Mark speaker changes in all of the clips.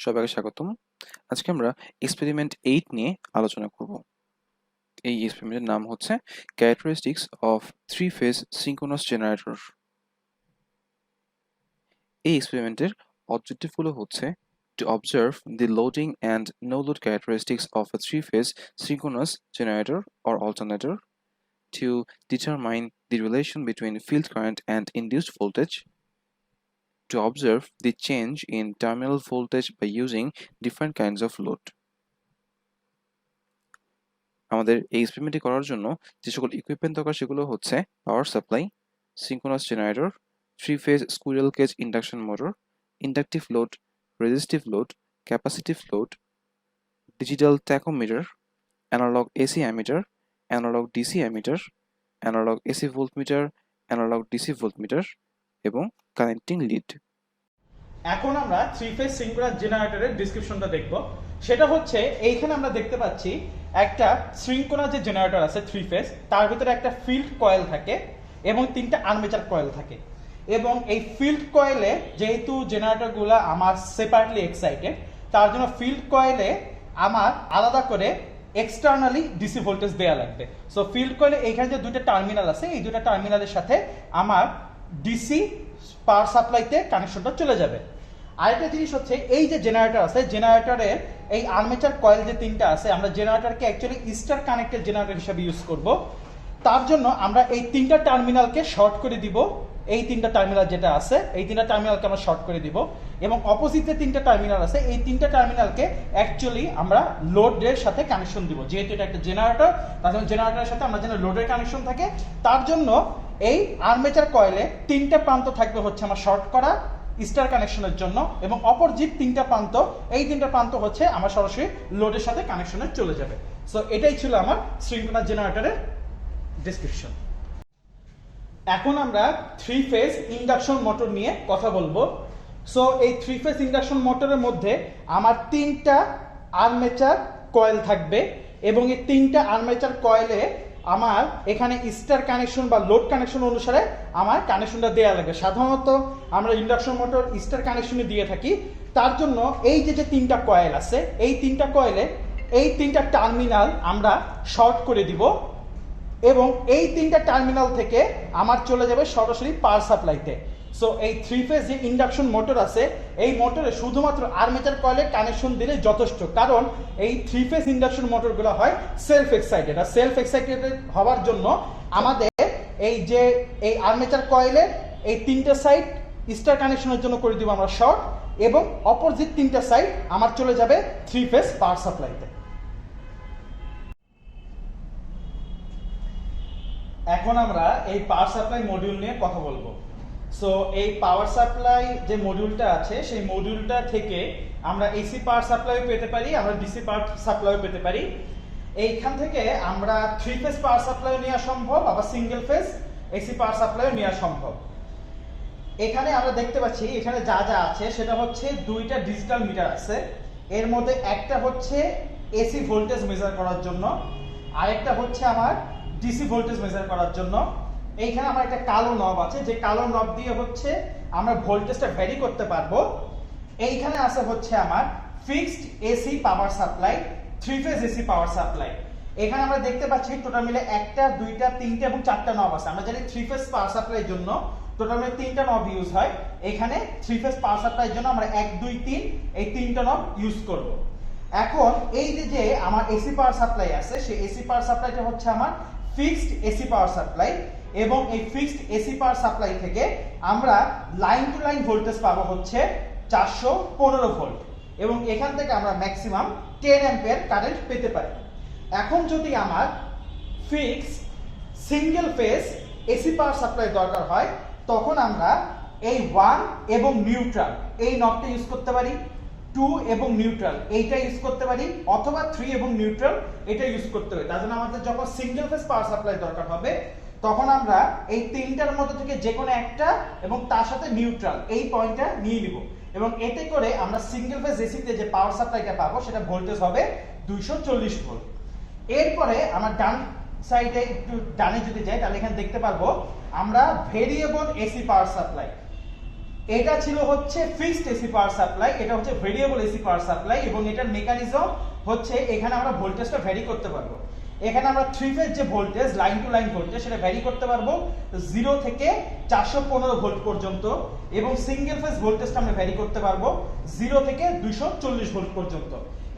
Speaker 1: সবাইকে স্বাগতম। আজকে আমরা এক্সপেরিমেন্ট 8 নিয়ে আলোচনা করব। এই এক্সপেরিমেন্টের নাম হচ্ছে characteristics of three phase synchronous generator. এই এক্সপেরিমেন্টের অবজেক্টিভগুলো হচ্ছে to observe the loading and no load characteristics of a three-phase synchronous generator or alternator, to determine the relation between field current and induced voltage, to observe the change in terminal voltage by using different kinds of load. আমাদের এই এক্সপেরিমেন্টটি করার জন্য যে সকল equipment দরকার সেগুলো হচ্ছে power supply, synchronous generator, three phase squirrel cage induction motor, inductive load, resistive load, capacitive load, digital tachometer, analogue AC ammeter, analogue DC ammeter, analogue AC voltmeter, analogue DC voltmeter এবং connecting lead.
Speaker 2: এখন আমরা three phase synchronous জেনারেটরের ডেসক্রিপশনটা দেখব। সেটা হচ্ছে এইখানে আমরা দেখতে পাচ্ছি একটা সিঙ্ক্রোনাস যে জেনারেটর আছে থ্রি ফেজ, তার ভিতরে একটা ফিল্ড কয়েল থাকে এবং তিনটা আর্মেচার কয়েল থাকে। এবং এই ফিল্ড কয়েলে যেহেতু জেনারেটরগুলো আমার সেপারেটলি এক্সাইটেড, তার জন্য ফিল্ড কয়েলে আমার আলাদা করে এক্সটার্নালি ডিসি ভোল্টেজ দেওয়া লাগবে। সো ফিল্ড কয়েলে এইখানে যে দুটো টার্মিনাল আছে, এই দুটো টার্মিনালের সাথে আমার ডিসি পাওয়ার সাপ্লাইতে কানেকশনটা চলে যাবে। আরেকটা জিনিস হচ্ছে এই যে জেনারেটর আছে, জেনারেটরের এই আর্মেচার কয়েল যে তিনটা আছে, আমরা জেনারেটরকে অ্যাকচুয়ালি স্টার কানেক্টেড জেনারেটর হিসেবে ইউজ করব। তার জন্য আমরা এই তিনটা টার্মিনালকে শর্ট করে দিব। এই তিনটা টার্মিনাল যেটা আছে, এই তিনটা টার্মিনালকে আমরা শর্ট করে দিব এবং অপোজিটে তিনটা টার্মিনাল আছে, এই তিনটা টার্মিনালকে অ্যাকচুয়ালি আমরা লোডের সাথে কানেকশন দিব। যেহেতু এটা একটা জেনারেটর, তার জন্য জেনারেটরের সাথে আমরা যেন লোডের কানেকশন থাকে, তার জন্য এই আর্মেচার কয়েলে তিনটা প্রান্ত থাকবে হচ্ছে আমার শর্ট করা স্টার কানেকশনের জন্য, এবং অপোজিট তিনটা প্রান্ত, এই তিনটা প্রান্ত হচ্ছে আমার সরাসরি লোডের সাথে কানেকশনে চলে যাবে। সো এটাই ছিল আমার সিঙ্ক্রোনাস জেনারেটরের ডেসক্রিপশন। এখন আমরা থ্রি ফেজ ইন্ডাকশন মোটর নিয়ে কথা বলবো। সো এই থ্রি ফেজ ইন্ডাকশন মোটরের মধ্যে আমার তিনটা আর্মেচার কয়েল থাকবে এবং এই তিনটা আর্মেচার কয়েলে আমার এখানে স্টার কানেকশন বা লোড কানেকশন অনুসারে আমার কানেকশনটা দেওয়া লাগে। সাধারণত আমরা ইন্ডাকশন মোটর স্টার কানেকশনে দিয়ে থাকি। তার জন্য এই যে তিনটা কয়েল আছে, এই তিনটা কয়েলে এই তিনটা টার্মিনাল আমরা শর্ট করে দিব এবং এই তিনটা টার্মিনাল থেকে আমার চলে যাবে সরাসরি পাওয়ার সাপ্লাইতে। সো এই থ্রি ফেজ যে ইন্ডাকশন মোটর আছে, এই মোটরে শুধুমাত্র আর্মেচার কয়েলে কানেকশন দিলে যথেষ্ট, কারণ এই থ্রি ফেজ ইন্ডাকশন মোটরগুলো হয় সেলফ এক্সাইটেড। আর সেলফ এক্সাইটেড হওয়ার জন্য আমাদের এই আর্মেচার কয়েলে এই তিনটা সাইড স্টার কানেকশনের জন্য করে দিব আমরা শর্ট, এবং অপোজিট তিনটা সাইড আমার চলে যাবে থ্রি ফেজ পাওয়ার সাপ্লাইতে। এখন আমরা এই পাওয়ার সাপ্লাই মডিউল নিয়ে কথা বলবো। সো এই পাওয়ার সাপ্লাই যে মডিউলটা আছে, সেই মডিউলটা থেকে আমরা এসি পাওয়ার সাপ্লাইও পেতে পারি, আমরা ডিসি পাওয়ার সাপ্লাইও পেতে পারি। এইখান থেকে আমরা থ্রি ফেজ পাওয়ার সাপ্লাইও নেওয়া সম্ভব, আবার সিঙ্গেল ফেজ এসি পাওয়ার সাপ্লাইও নেওয়া সম্ভব। এখানে আমরা দেখতে পাচ্ছি এখানে যা যা আছে সেটা হচ্ছে দুইটা ডিজিটাল মিটার আছে। এর মধ্যে একটা হচ্ছে এসি ভোল্টেজ মেজার করার জন্য, আরেকটা হচ্ছে আমার ডিসি ভোল্টেজ মেজার করার জন্য। এইখানে আমার একটা কালো নব আছে, যে কালো নব দিয়ে হচ্ছে আমরা ভোল্টেজটা ভ্যারি করতে পারবো। এইখানে আছে হচ্ছে আমার fixed AC power supply, three phase AC power supply. এখানে আমরা দেখতে পাচ্ছি টোটাল মিলে একটা, দুইটা, তিনটা এবং চারটা নব আছে। আমরা জানি থ্রি ফেজ পাওয়ার সাপ্লাইয়ের জন্য টোটাল মিলে তিনটা নব ইউজ হয়। এখানে থ্রি ফেজ পাওয়ার সাপ্লাইয়ের জন্য আমরা 1, 2, 3 এই তিনটা নব ইউজ করব। এখন এই যে আমার এসি পাওয়ার সাপ্লাই আছে, সেই এসি পাওয়ার সাপ্লাইটা হচ্ছে আমার ফিক্সড এসি পাওয়ার সাপ্লাই, এবং এই ফিক্সড এসি পাওয়ার সাপ্লাই থেকে আমরা লাইন টু লাইন ভোল্টেজ পাবো হচ্ছে 415 ভোল্ট, এবং এখান থেকে আমরা ম্যাক্সিমাম 10 অ্যাম্পিয়ার কারেন্ট পেতে পারি। এখন যদি আমার fixed single phase AC power supply দরকার হয়, তখন আমরা এই 1 এবং নিউট্রাল এই নবটা ইউজ করতে পারি, 2 এবং নিউট্রাল এইটা ইউজ করতে পারি, অথবা 3 এবং নিউট্রাল এটা ইউজ করতে পারি। তার জন্য আমাদের যখন সিঙ্গেল ফেজ পাওয়ার সাপ্লাই দরকার হবে, তখন আমরা এই তিনটার মধ্যে থেকে যে কোনো একটা এবং তার সাথে নিউট্রাল এই পয়েন্টটা নিয়ে নিব, এবং এতে করে আমরা সিঙ্গেল ফেজ এসিতে যে পাওয়ার সাপ্লাইটা পাবো সেটা ভোল্টেজ হবে 240 ভোল্ট। এরপরে আমার ডান সাইডে একটু ডানে যদি যাই, তাহলে এখানে দেখতে পারবো আমরা ভেরিয়েবল এসি পাওয়ার সাপ্লাই। এটা ছিল হচ্ছে ফিক্সড এসি পাওয়ার সাপ্লাই, এটা হচ্ছে ভেরিয়েবল এসি পাওয়ার সাপ্লাই, এবং এটার মেকানিজম হচ্ছে এখানে আমরা ভোল্টেজটা ভ্যারি করতে পারবো। এখানে আমরা থ্রি ফেজ যে voltage, line to line voltage, সেটা ভ্যারি করতে পারবো 0 থেকে 415 ভোল্ট পর্যন্ত, এবং সিঙ্গেল ফেজ ভোল্টেজটা আমরা ভ্যারি করতে পারবো 0 থেকে 240 ভোল্ট পর্যন্ত।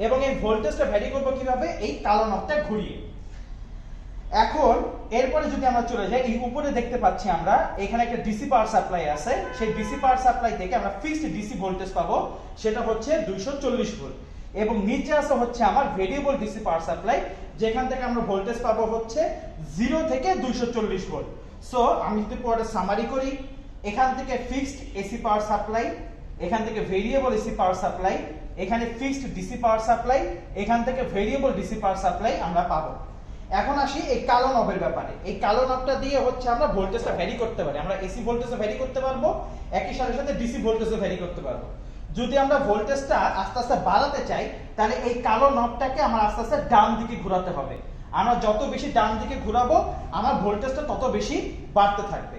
Speaker 2: এবং এই ভোল্টেজটা ভ্যারি করবো কিভাবে? এই কালো নবটা ঘুরিয়ে। এখন এরপরে যদি আমরা চলে যাই, এই উপরে দেখতে পাচ্ছি আমরা এখানে একটা ডিসি পাওয়ার সাপ্লাই আছে। সেই ডিসি পাওয়ার সাপ্লাই থেকে আমরা ফিক্সড ডিসি ভোল্টেজ পাবো, সেটা হচ্ছে 240 ভোল্ট। এবং নিচে আছে হচ্ছে আমার ভেরিয়েবল ডিসি পাওয়ার সাপ্লাই, যেখান থেকে আমরা ভোল্টেজ পাবো হচ্ছে 0 থেকে 240 ভোল্ট। সো আমি যদি পুরোটা সামারি করি, এখান থেকে ফিক্সড এসি পাওয়ার সাপ্লাই, এখান থেকে ভেরিয়েবল এসি পাওয়ার সাপ্লাই, এখানে ফিক্সড ডিসি পাওয়ার সাপ্লাই, এখান থেকে ভেরিয়েবল ডিসি পাওয়ার সাপ্লাই আমরা পাবো। এখন আসি এই কালো নবের ব্যাপারে। এই কালো নবটা দিয়ে হচ্ছে আমরা ভোল্টেজটা ভ্যারি করতে পারি, আমরা এসি ভোল্টেজও ভ্যারি করতে পারবো, একই সাথে সাথে ডিসি ভোল্টেজও ভ্যারি করতে পারবো। যদি আমরা ভোল্টেজটা আস্তে আস্তে বাড়াতে চাই, তাহলে এই কালো নবটাকে আমার আস্তে আস্তে ডান দিকে ঘোরাতে হবে। আমরা যত বেশি ডান দিকে ঘোরাবো, আমার ভোল্টেজটা তত বেশি বাড়তে থাকবে।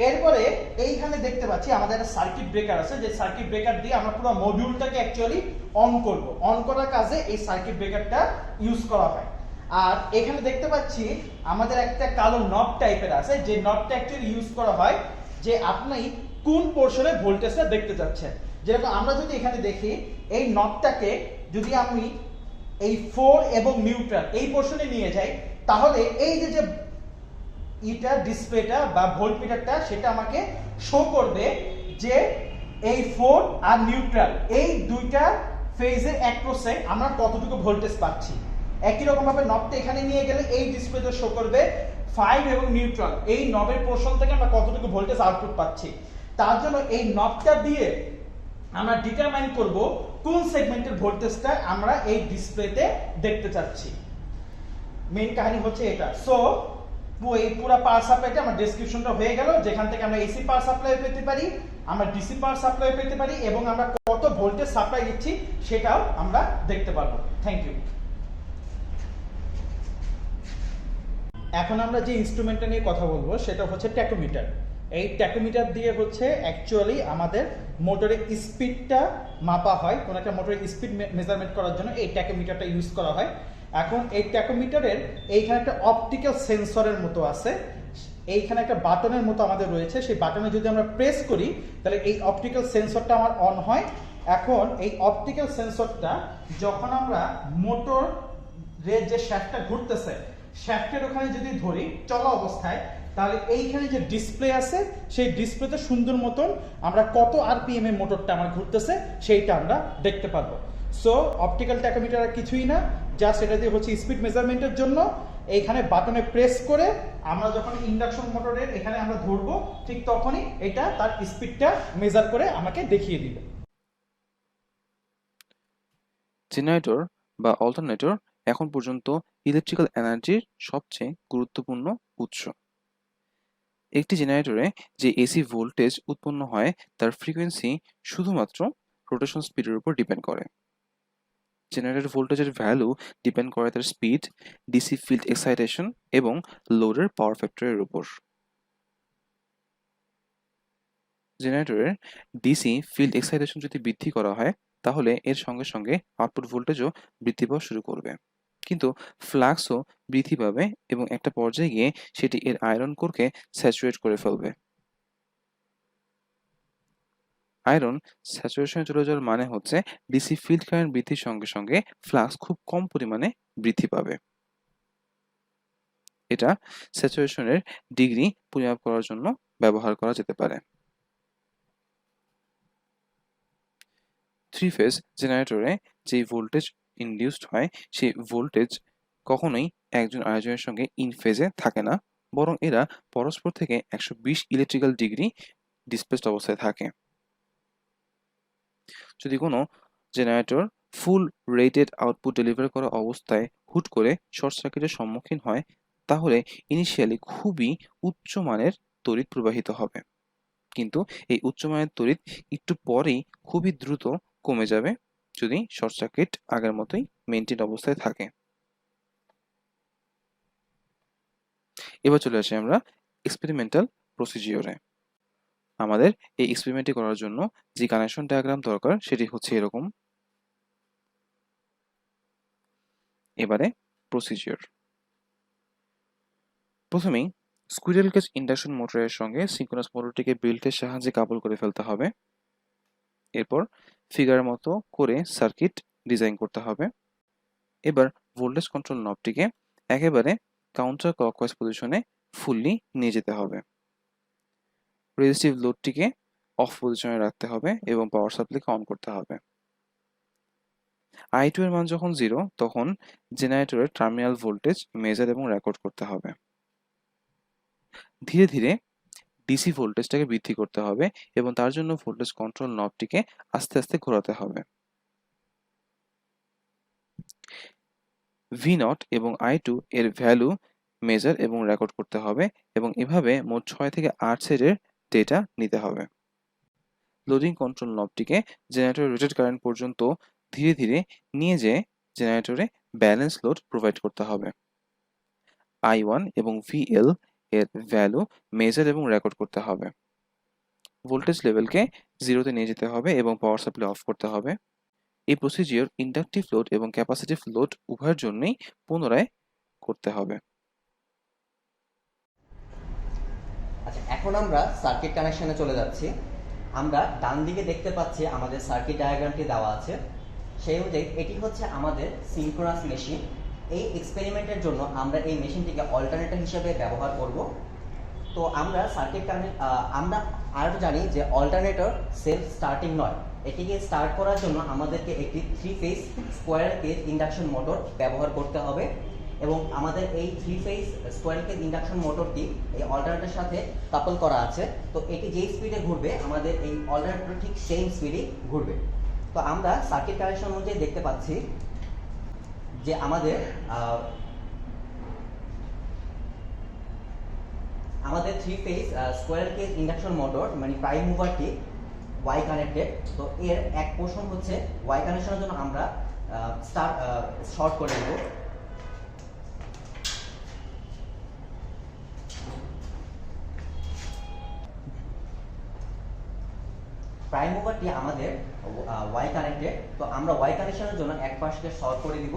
Speaker 2: এরপরে এইখানে দেখতে পাচ্ছি আমাদের একটা সার্কিট ব্রেকার আছে, যে সার্কিট ব্রেকার দিয়ে আমরা পুরো মডিউলটাকে অ্যাকচুয়ালি অন করব। অন করার কাজে এই সার্কিট ব্রেকারটা ইউজ করা হয়। আর এখানে দেখতে পাচ্ছি আমাদের একটা কালো নব টাইপের আছে, যে নবটা অ্যাকচুয়ালি ইউজ করা হয় যে আপনি কোন পোর্শনে ভোল্টেজটা দেখতে যাচ্ছেন। যেরকম আমরা যদি এখানে দেখি, এই নবটাকে যদি আমি এই 4 এবং নিউট্রাল এই পোর্শনে নিয়ে যাই, তাহলে এই যে এটা ডিসপ্লেটা বা ভোল্টমিটারটা সেটা আমাকে শো করবে যে এই 4 আর নিউট্রাল এই দুইটা ফেজের অ্যাক্রসে আমরা কতটুকু ভোল্টেজ পাচ্ছি। একই রকম ভাবে নবটা এখানে নিয়ে গেলে এই ডিসপ্লেতে শো করবে 5 এবং নিউট্রাল এই নবের পোর্শন থেকে আমরা কতটুকু ভোল্টেজ আউটপুট পাচ্ছি। তার জন্য এই নবটা দিয়ে আমরা ডিটারমাইন করব কোন সেগমেন্টের ভোল্টেজটা আমরা এই ডিসপ্লেতে দেখতে চাচ্ছি। মেইন কাহিনী হচ্ছে এটা। সো এই পুরো পাওয়ার সাপ্লাইটা আমার ডেসক্রিপশনটা হয়ে গেল, যেখান থেকে আমরা এসি পাওয়ার সাপ্লাই পেতে পারি, আমরা ডিসি পাওয়ার সাপ্লাই পেতে পারি, এবং আমরা কত ভোল্টেজ সাপ্লাই দিচ্ছি সেটাও আমরা দেখতে পারবো। Thank you. এখন আমরা যে ইনস্ট্রুমেন্টটা নিয়ে কথা বলবো সেটা হচ্ছে ট্যাকোমিটার। এই ট্যাকোমিটার দিয়ে হচ্ছে অ্যাকচুয়ালি আমাদের মোটরের স্পিডটা মাপা হয়। কোনো একটা মোটরের স্পিড মেজারমেন্ট করার জন্য এই ট্যাকোমিটারটা ইউজ করা হয়। এখন এই ট্যাকোমিটারের এইখানে একটা অপটিক্যাল সেন্সরের মতো আছে, এইখানে একটা বাটনের মতো আমাদের রয়েছে। সেই বাটনে যদি আমরা প্রেস করি, তাহলে এই অপটিক্যাল সেন্সরটা আমার অন হয়। এখন এই অপটিক্যাল সেন্সরটা যখন আমরা মোটরের যে শ্যাফটটা ঘুরতেছে, শ্যাফটের ওখানে যদি ধরি চলা অবস্থায়, তাহলে এইখানে যে ডিসপ্লে আছে সেই ডিসপ্লেতে সুন্দর মতন আমরা কত আরপিএম এ মোটরটা আমার ঘুরতেছে সেইটা আমরা দেখতে পারবো। সো অপটিক্যাল ট্যাকোমিটার আর কিছুই না, জাস্ট এটা দিয়ে হচ্ছে স্পিড মেজারমেন্টের জন্য এইখানে বাটনে প্রেস করে আমরা যখন ইন্ডাকশন মোটরের এখানে আমরা ধরবো, ঠিক তখনই এটা তার স্পিডটা মেজার করে আমাকে দেখিয়ে দিবে।
Speaker 1: জেনারেটর বা অল্টারনেটর এখন পর্যন্ত ইলেকট্রিক্যাল এনার্জির সবচেয়ে গুরুত্বপূর্ণ উৎস। একটি জেনারেটরে যে এসি ভোল্টেজ উৎপন্ন হয় তার ফ্রিকোয়েন্সি শুধুমাত্র রোটেশন স্পিডের উপর ডিপেন্ড করে। জেনারেটর ভোল্টেজের ভ্যালু ডিপেন্ড করে তার স্পিড, ডিসি ফিল্ড এক্সাইটেশন এবং লোডের পাওয়ার ফ্যাক্টরের উপর। জেনারেটরের ডিসি ফিল্ড এক্সাইটেশন যদি বৃদ্ধি করা হয়, তাহলে এর সঙ্গে সঙ্গে আউটপুট ভোল্টেজও বৃদ্ধি পাওয়া শুরু করবে, কিন্তু ফ্লাক্সও বৃদ্ধি পাবে এবং একটা পর্যায়ে গিয়ে সেটি এর আয়রন কোরকে স্যাচুরেট করে ফেলবে। আয়রন স্যাচুরেশনে চলে যাওয়ার মানে হচ্ছে ডিসি ফিল্ড কারেন্ট বৃদ্ধির সঙ্গে সঙ্গে ফ্লাক্স খুব কম পরিমাণে বৃদ্ধি পাবে। এটা স্যাচুরেশনের ডিগ্রি পরিমাপ করার জন্য ব্যবহার করা যেতে পারে। থ্রি ফেজ জেনারেটরে যে ভোল্টেজ ইনডিউসড হয় সেই ভোল্টেজ কখনোই একজন আরেকজনের সঙ্গে ইন ফেজে থাকে না, বরং এরা পরস্পর থেকে 120 ইলেকট্রিক্যাল ডিগ্রি ডিসপ্লেসড অবস্থায় থাকে। যদি কোনো জেনারেটর ফুল রেটেড আউটপুট ডেলিভার করা অবস্থায় হুট করে শর্ট সার্কিটের সম্মুখীন হয়, তাহলে ইনিশিয়ালি খুবই উচ্চমানের তড়িৎ প্রবাহিত হবে, কিন্তু এই উচ্চমানের তড়িৎ একটু পরেই খুবই দ্রুত কমে যাবে যদি শর্ট সার্কিট আগের মতোই মেইনটেইন অবস্থায় থাকে। এবার চলে আসি আমরা এক্সপেরিমেন্টাল প্রসিজিওরে। আমাদের এই এক্সপেরিমেন্টটি করার জন্য যে কানেকশন ডায়াগ্রাম দরকার সেটি হচ্ছে এরকম। এবারে প্রসিজিওর। প্রথমেই স্কুইরেল কেজ ইন্ডাকশন মোটরের সঙ্গে সিঙ্ক্রোনাস মোটরটিকে বেল্টের সাহায্যে কাপল করে ফেলতে হবে। এরপর ফিগারের মতো করে সার্কিট ডিজাইন করতে হবে। এবার ভোল্টেজ কন্ট্রোল নবটিকে একেবারে কাউন্টার ক্লকওয়াইজ পজিশনে ফুললি নিয়ে যেতে হবে। রেজিস্টিভ লোডটিকে অফ পজিশনে রাখতে হবে এবং পাওয়ার সাপ্লাইকে অন করতে হবে। I2 এর মান যখন 0 তখন জেনারেটরের টার্মিনাল ভোল্টেজ মেজার এবং রেকর্ড করতে হবে। ধীরে ধীরে ডিসি ভোল্টেজটাকে বৃদ্ধি করতে হবে এবং তার জন্য ভোল্টেজ কন্ট্রোল নবটিকে আস্তে আস্তে ঘোরাতে হবে। V0 এবং I2 এর ভ্যালু মেজার এবং রেকর্ড করতে হবে এবং এভাবে মোট 6 থেকে 8 সেটের ডেটা নিতে হবে। লোডিং কন্ট্রোল নবটিকে জেনারেটরের রেটেড কারেন্ট পর্যন্ত ধীরে ধীরে নিয়ে যেয়ে জেনারেটরে ব্যালেন্স লোড প্রোভাইড করতে হবে। I1 এবং VL এর ভ্যালু মেজার এবং রেকর্ড করতে হবে। ভোল্টেজ লেভেলকে 0 তে নিয়ে যেতে হবে এবং পাওয়ার সাপ্লাই অফ করতে হবে। এই প্রসিজিওর ইন্ডাকটিভ লোড এবং ক্যাপাসিটিভ লোড উভয়ের জন্যই পুনরায় করতে হবে।
Speaker 3: আচ্ছা, এখন আমরা সার্কিট কানেকশনে চলে যাচ্ছি। আমরা ডান দিকে দেখতে পাচ্ছি আমাদের সার্কিট ডায়াগ্রামটি দেওয়া আছে। সেই অনুযায়ী এটি হচ্ছে আমাদের সিনক্রোনাস মেশিন। এই এক্সপেরিমেন্টের জন্য আমরা এই মেশিনটিকে অল্টারনেটর হিসেবে ব্যবহার করব। তো আমরা আমরা আরও জানি যে অল্টারনেটর সেলফ স্টার্টিং নয়। এটিকে স্টার্ট করার জন্য আমাদেরকে একটি 3 phase square cage induction motor ব্যবহার করতে হবে এবং আমাদের এই 3 ফেজ স্কোয়ার কেজ ইন্ডাকশন মোটরটি এই অল্টারনেটরের সাথে কাপল করা আছে। তো এটি যেই স্পিডে ঘুরবে আমাদের এই অল্টারনেটর ঠিক সেম স্পিডে ঘুরবে। তো আমরা সার্কিট কানেকশন অনুযায়ী দেখতে পাচ্ছি যে আমাদের 3 phase square cage induction motor মানে প্রাইম মুভারটি ওয়াই কানেক্টেড। তো এর এক পোর্শন হচ্ছে ওয়াই কানেকশনের জন্য আমরা শর্ট করে দেব। প্রাইম মুভারটি আমাদের ওয়াই কানেক্টেড। তো আমরা ওয়াই কানেকশনের জন্য এক পাশকে শর্ট করে দিব।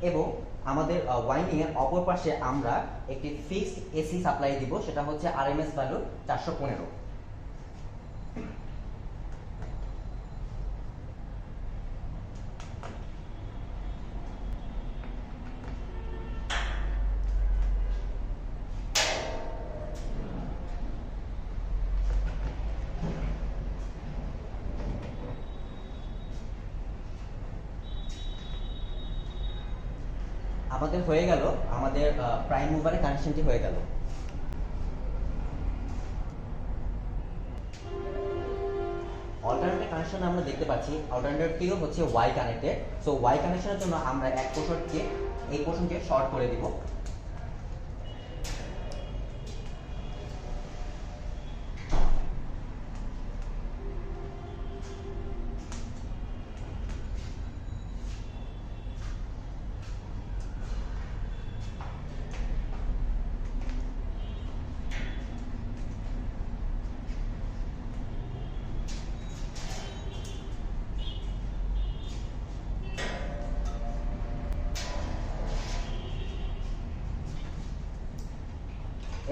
Speaker 3: এবং আমাদের ওয়াইন্ডিং এর অপর পাশে আমরা একটি ফিক্সড এসি সাপ্লাই দিব, সেটা হচ্ছে আরএমএস ভ্যালু 415। আমাদের হয়ে গেল, আমাদের প্রাইম মুভারের কানেকশনটি হয়ে গেল। অল্টারনেটর কানেকশন আমরা দেখতে পাচ্ছি অল্টারনেটরটিও হচ্ছে ওয়াই কানেক্টেড। সো ওয়াই কানেকশনের জন্য আমরা এক পোর্শনকে এই পোর্শনকে শর্ট করে দিব।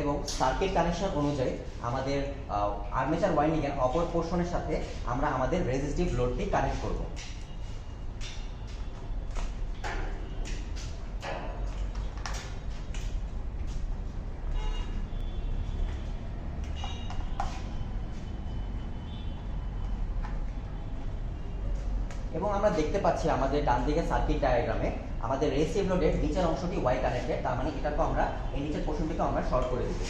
Speaker 3: এবং সার্কিট কানেকশন অনুযায়ী আমাদের আর্মেচার ওয়াইন্ডিং এর অপর পোর্শনের সাথে আমরা আমাদের রেজিস্টিভ লোডটি কানেক্ট করব। এবং আমরা দেখতে পাচ্ছি আমাদের ডান দিকে সার্কিট ডায়াগ্রামে আমাদের রেজিস্টিভ লোডের নিচের অংশটি ওয়াই কানেক্টেড। তার মানে এটাকে আমরা এই নিচের পোর্শনটিকে আমরা শর্ট করে দিব।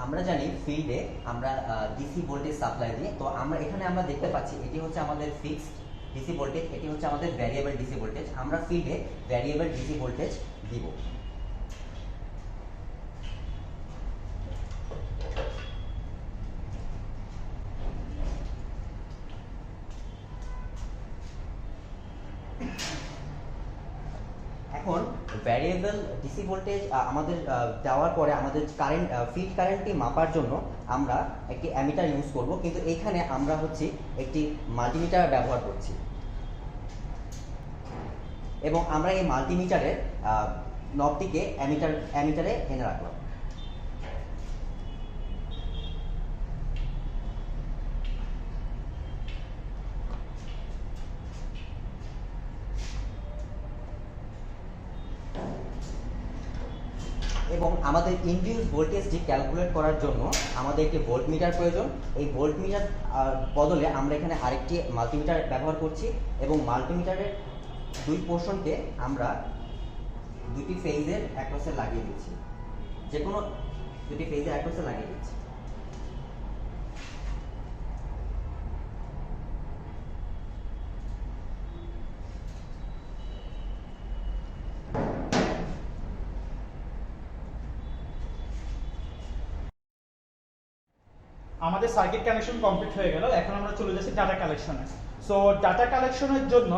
Speaker 3: আমরা জানি ফিল্ডে আমরা ডিসি ভোল্টেজ সাপ্লাই দিই, তো এখানে আমরা দেখতে পাচ্ছি এটি হচ্ছে আমাদের ফিক্সড ডিসি ভোল্টেজ, এটি হচ্ছে আমাদের ভ্যারিয়েবল ডিসি ভোল্টেজ। আমরা ফিল্ডে ভ্যারিয়েবল ডিসি ভোল্টেজ দিব। এখন ভ্যারিয়েবল ডিসি ভোল্টেজ আমাদের দেওয়ার পরে আমাদের কারেন্ট ফিল্ড কারেন্টটি মাপার জন্য আমরা একটি অ্যামিটার ইউজ করব, কিন্তু এইখানে আমরা হচ্ছে একটি মাল্টিমিটার ব্যবহার করছি এবং আমরা এই মাল্টিমিটারের নবটিকে অ্যামিটারে এনে রাখলাম। এবং আমাদের ইনডিউস ভোল্টেজটি ক্যালকুলেট করার জন্য আমাদের একটি ভোল্টমিটার প্রয়োজন। এই ভোল্টমিটার বদলে আমরা এখানে আরেকটি মাল্টিমিটার ব্যবহার করছি এবং মাল্টিমিটারের দুই পোর্শনকে আমরা দুটি ফেজের অ্যাক্রসে লাগিয়ে দিচ্ছি, যে কোনো দুটি ফেজের অ্যাক্রসে লাগিয়ে দিচ্ছি।
Speaker 2: আমাদের সার্কিট কানেকশন কমপ্লিট হয়ে গেল। এখন আমরা চলে যাচ্ছি ডাটা কালেকশনে। সো ডাটা কালেকশনের জন্য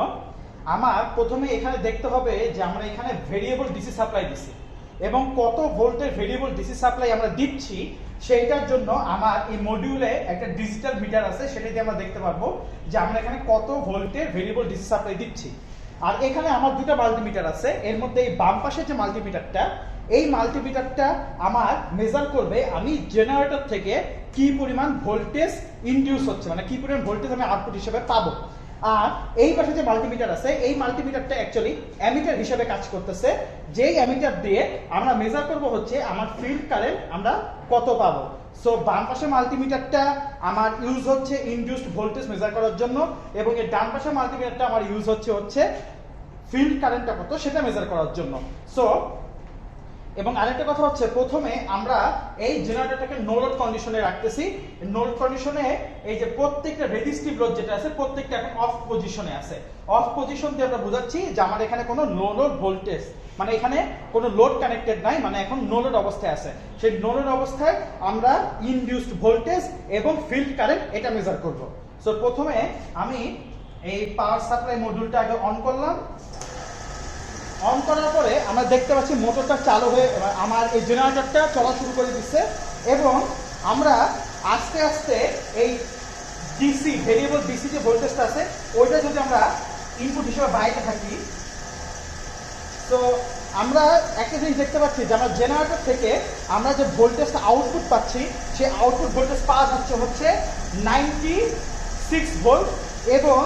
Speaker 2: আমার প্রথমে এখানে দেখতে হবে যে আমরা এখানে ভেরিয়েবল ডিসি সাপ্লাই দিচ্ছি এবং কত ভোল্টের ভেরিয়েবল ডিসি সাপ্লাই আমরা দিচ্ছি সেইটার জন্য আমার এই মডিউলে একটা ডিজিটাল মিটার আছে, সেটা দিয়ে আমরা দেখতে পারবো যে আমরা এখানে কত ভোল্টের ভেরিয়েবল ডিসি সাপ্লাই দিচ্ছি। আর এখানে আমার দুটো মাল্টিমিটার আছে, এর মধ্যে এই বাম পাশের যে মাল্টিমিটারটা, এই মাল্টিমিটারটা আমার মেজার করবে আমি জেনারেটর থেকে কি পরিমাণ ভোল্টেজ ইনডিউস হচ্ছে, মানে কি পরিমাণ ভোল্টেজ আমি আউটপুট হিসেবে পাবো। আর এই পাশে যে মাল্টিমিটার আছে, এই মাল্টিমিটারটা অ্যাকচুয়ালি অ্যামিটার হিসেবে কাজ করতেছে, যেই অ্যামিটার দিয়ে আমরা মেজার করব হচ্ছে আমার ফিল্ড কারেন্ট আমরা কত পাবো। সো বাম পাশে মাল্টিমিটারটা আমার ইউজ হচ্ছে ইনডিউসড ভোল্টেজ মেজার করার জন্য এবং এই ডান পাশে মাল্টিমিটারটা আমার ইউজ হচ্ছে ফিল্ড কারেন্টটা কত সেটা মেজার করার জন্য। সো এবং আরেকটা কথা হচ্ছে, প্রথমে আমরা এই জেনারেটরটাকে নো লোড কন্ডিশনে রাখতেছি। নো লোড কন্ডিশনে এই যে প্রত্যেকটা রেজিস্টিভ লোড যেটা আছে প্রত্যেকটা এখন অফ পজিশনে আছে। অফ পজিশন দিয়ে আমরা বোঝাচ্ছি যে আমার এখানে কোনো নো লোড ভোল্টেজ, মানে এখানে কোনো লোড কানেক্টেড নাই, মানে এখন নো লোড অবস্থায় আছে। সেই নো লোড অবস্থায় আমরা ইনডিউসড ভোল্টেজ এবং ফিল্ড কারেন্ট এটা মেজার করব। সো প্রথমে আমি এই পাওয়ার সাপ্লাই মডিউলটা আগে অন করলাম। অন করার পরে আমরা দেখতে পাচ্ছি মোটরটা চালু হয়ে আমার এই জেনারেটরটা চলা শুরু করে দিচ্ছে এবং আমরা আস্তে আস্তে এই ডিসি ভেরিয়েবল ডিসি যে ভোল্টেজটা আছে ওইটা যদি আমরা ইনপুট হিসেবে বাইরে থাকি, তো আমরা একটা জিনিস দেখতে পাচ্ছি যে আমরা জেনারেটর থেকে আমরা যে ভোল্টেজটা আউটপুট পাচ্ছি সেই আউটপুট ভোল্টেজ পাওয়া যাচ্ছে হচ্ছে 96 ভোল্ট এবং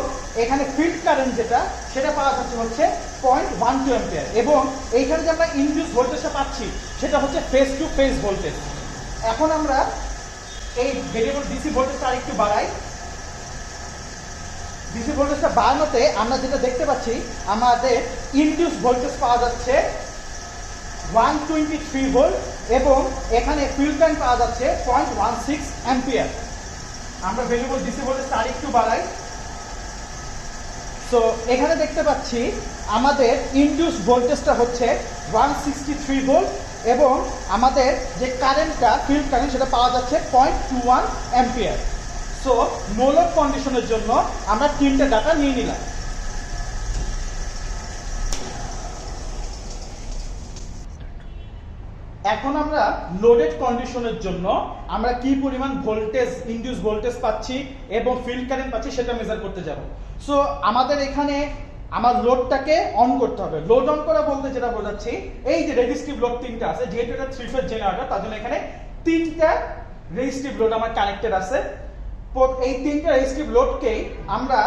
Speaker 2: এখানে ফিল্ড কারেন্ট যেটা সেটা পাওয়া যাচ্ছে হচ্ছে 0.12 অ্যাম্পিয়ার এবং এইখানে যে আমরা ইনডিউস ভোল্টেজটা পাচ্ছি সেটা হচ্ছে ফেজ টু ফেজ ভোল্টেজ। এখন আমরা এই ভেরিয়েবল ডিসি ভোল্টেজটা আরেকটু বাড়াই। ডিসি ভোল্টেজটা বাড়ানোতে আমরা যেটা দেখতে পাচ্ছি আমাদের ইনডিউস ভোল্টেজ পাওয়া যাচ্ছে 123 ভোল্ট এবং এখানে ফিল্ড কারেন্ট পাওয়া যাচ্ছে 0.16 অ্যাম্পিয়ার। আমরা ভেরিয়েবল ডিসি ভোল্টেজটা আরেকটু বাড়াই। তো এখানে দেখতে পাচ্ছি আমাদের ইনডিউস ভোল্টেজটা হচ্ছে 163 ভোল্ট এবং আমাদের যে কারেন্টটা ফিল্ড কারেন্ট সেটা পাওয়া যাচ্ছে 0.21 অ্যাম্পিয়ার। সো নো লোড কন্ডিশনের জন্য আমরা তিনটে ডাটা নিয়ে নিলাম। এখন আমরা লোডেড কন্ডিশনের জন্য আমরা কি পরিমাণ ভোল্টেজ ইনডিউস ভোল্টেজ পাচ্ছি এবং ফিল্ড কারেন্ট পাচ্ছি সেটা মেজার করতে যাব। সো আমাদের এখানে আমার লোডটাকে অন করতে হবে। লোড অন করা বলতে যেটা বোঝাচ্ছি, এই যে রেজিস্টিভ লোড তিনটা আছে, যেহেতু এটা 3 ফেজ জেনারেটর তার জন্য এখানে তিনটা রেজিস্টিভ লোড আমার কানেক্টেড আছে। এই তিনটা রেজিস্টিভ লোডকেই আমরা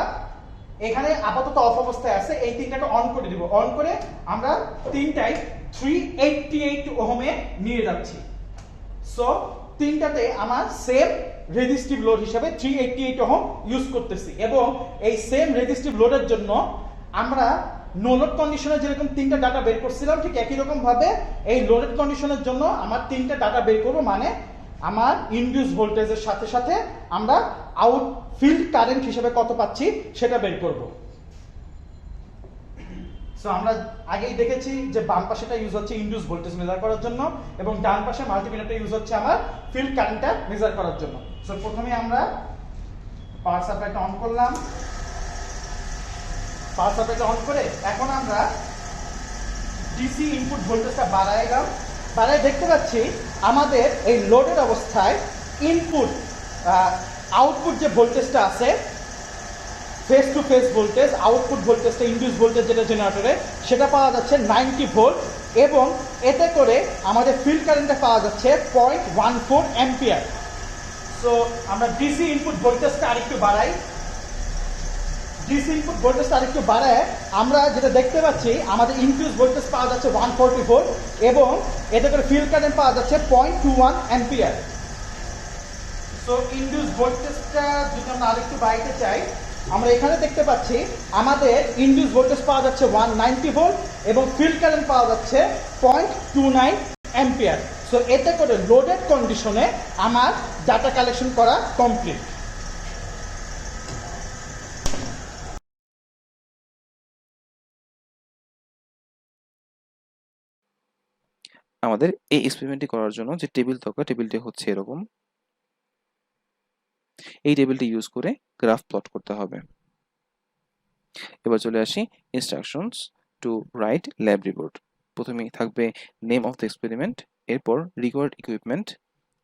Speaker 2: এখানে আপাতত অফ অবস্থায় আছে, এই তিনটাকে অন করে দিব। অন করে আমরা তিনটাই 388 ওহমে নিয়ে যাচ্ছি। সো তিনটাতে আমার সেম রেজিস্টিভ লোড হিসেবে 388 ওহম ইউজ করতেছি এবং এই সেম রেজিস্টিভ লোডের জন্য আমরা নো লোড কন্ডিশনে যেরকম তিনটা ডাটা বের করছিলাম ঠিক একই রকম ভাবে এই লোডেড কন্ডিশনের জন্য আমার তিনটা ডাটা বের করব, মানে আমার ইনডিউস ভোল্টেজের সাথে সাথে আমরা আউট ফিল্ড কারেন্ট হিসেবে কত পাচ্ছি সেটা বের করব। সো আমরা আগেই দেখেছি যে বাম পাশেটা ইউজ হচ্ছে ইনডিউস ভোল্টেজ মেজার করার জন্য এবং ডান পাশে মাল্টিমিটারটা ইউজ হচ্ছে আমার ফিল্ড কারেন্টটা মেজার করার জন্য। সো প্রথমে আমরা পাওয়ার সাপ্লাইটা অন করলাম। পাওয়ার সাপ্লাইটা অন করে এখন আমরা ডিসি ইনপুট ভোল্টেজটা বাড়াইলাম। বাড়াই দেখতে পাচ্ছি আমাদের এই লোডের অবস্থায় ইনপুট আউটপুট যে ভোল্টেজটা আছে phase to phase voltage, output ভোল্টেজটা ইনডিউস ভোল্টেজ যেটা জেনারেটরে সেটা পাওয়া যাচ্ছে 90 ভোল্ট এবং এতে করে আমাদের ফিল্ড কারেন্টটা পাওয়া যাচ্ছে 0.14 অ্যাম্পিয়ার। সো আমরা ডিসি ইনপুট ভোল্টেজটা আরেকটু বাড়াই। ডিসি ইনপুট ভোল্টেজটা আরেকটু বাড়ায় আমরা যেটা দেখতে পাচ্ছি আমাদের ইনডিউস ভোল্টেজ পাওয়া যাচ্ছে 140 ভোল্ট এবং এতে করে ফিল্ড কারেন্ট পাওয়া যাচ্ছে 0.21 অ্যাম্পিয়ার। সো ইনডিউস ভোল্টেজটা যদি আমরা আরেকটু বাড়াইতে চাই আমরা এখানে দেখতে পাচ্ছি আমাদের ইনডিউস ভোল্টেজ পাওয়া যাচ্ছে 190 ভোল্ট এবং ফিল্ড কারেন্ট পাওয়া যাচ্ছে 0.29 অ্যাম্পিয়ার। সো এতে করে লোডেড কন্ডিশনে আমার ডাটা কালেকশন করা কমপ্লিট।
Speaker 1: আমাদের এই এক্সপেরিমেন্টটি করার জন্য যে টেবিল দরকার, টেবিলটি হচ্ছে এরকম। এই টেবিলটি ইউজ করে গ্রাফ প্লট করতে হবে। এবার চলে আসি instructions to write lab report. প্রথমেই থাকবে নেম অফ দ্য এক্সপেরিমেন্ট, এরপর রিকোয়ার্ড ইকুইপমেন্ট,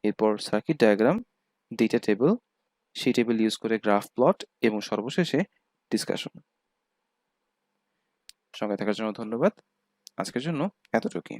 Speaker 1: এরপর সার্কিট ডায়াগ্রাম, ডেটা টেবিল, সেই টেবিল ইউজ করে গ্রাফ প্লট এবং সর্বশেষে ডিসকাশন। সঙ্গে থাকার জন্য ধন্যবাদ। আজকের জন্য এতটুকুই।